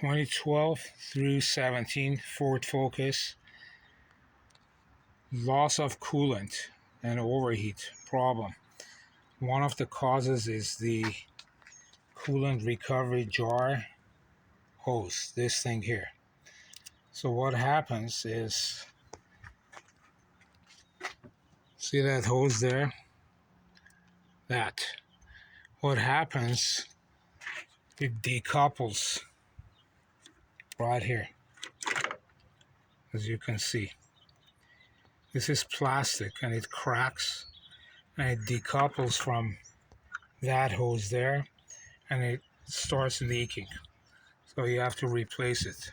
2012 through 17 Ford Focus. Loss of coolant and overheat problem. One of the causes is the coolant recovery jar hose, this thing here. So what happens is, see that hose there? What happens, it decouples right here, as you can see. This is plastic and it cracks and it decouples from that hose there and it starts leaking. So you have to replace it.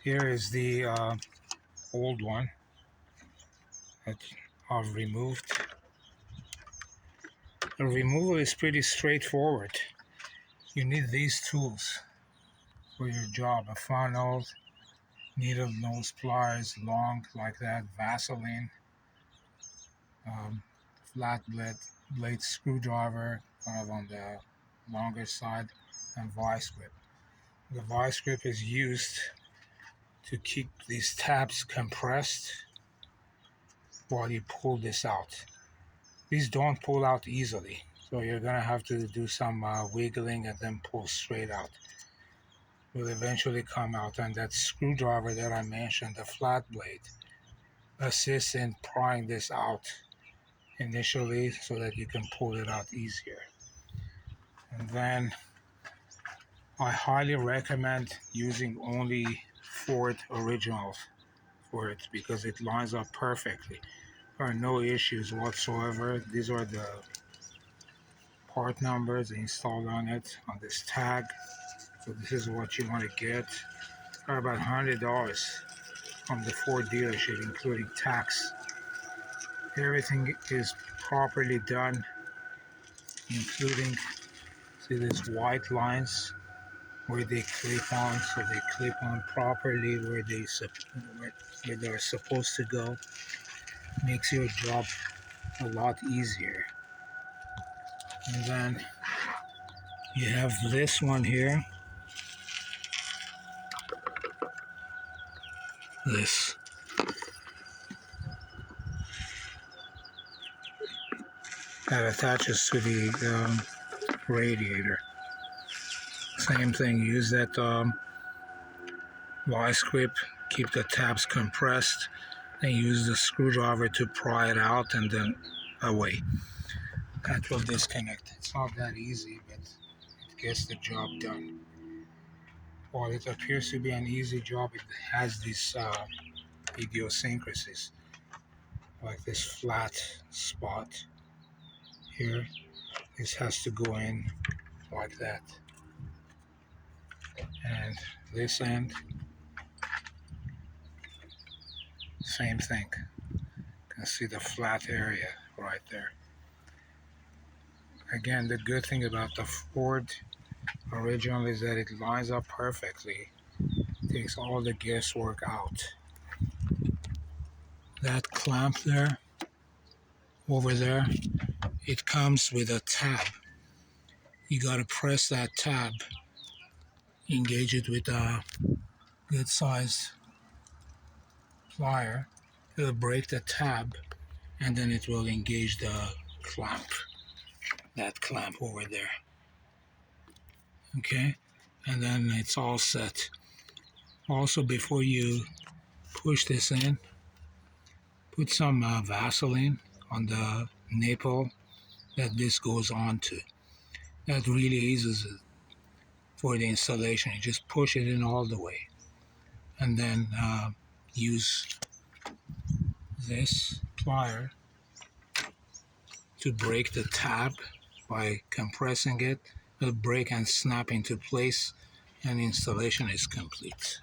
Here is the old one that I've removed. The removal is pretty straightforward. You need these tools for your job: a funnel, needle nose pliers, long like that, Vaseline, flat blade screwdriver, kind of on the longer side, and vice grip. The vice grip is used to keep these tabs compressed while you pull this out. These don't pull out easily, so you're gonna have to do some wiggling and then pull straight out. Will eventually come out, and that screwdriver that I mentioned, the flat blade, assists in prying this out initially so that you can pull it out easier. And then I highly recommend using only Ford originals for it because it lines up perfectly. There are no issues whatsoever. These are the part numbers installed on it, on this tag. So this is what you want to get. They're about $100 from the Ford dealership, including tax. Everything is properly done, including, see these white lines where they clip on, so they clip on properly where they're supposed to go. Makes your job a lot easier. And then you have this one here. This. That attaches to the radiator. Same thing, use that vice grip, keep the tabs compressed, and use the screwdriver to pry it out and then away. That will disconnect. It's not that easy, but it gets the job done. While it appears to be an easy job, it has these idiosyncrasies, like this flat spot here. This has to go in like that. And this end, same thing. You can see the flat area right there. Again, the good thing about the Ford original is that it lines up perfectly. It takes all the guesswork out. That clamp there, over there, it comes with a tab. You gotta press that tab, engage it with a good sized plier. It'll break the tab and then it will engage the clamp, that clamp over there. Okay, and then it's all set. Also, before you push this in, put some Vaseline on the nipple that this goes on to. That really eases it for the installation. You just push it in all the way, and then use this plier to break the tab by compressing it. It'll break and snap into place, and installation is complete.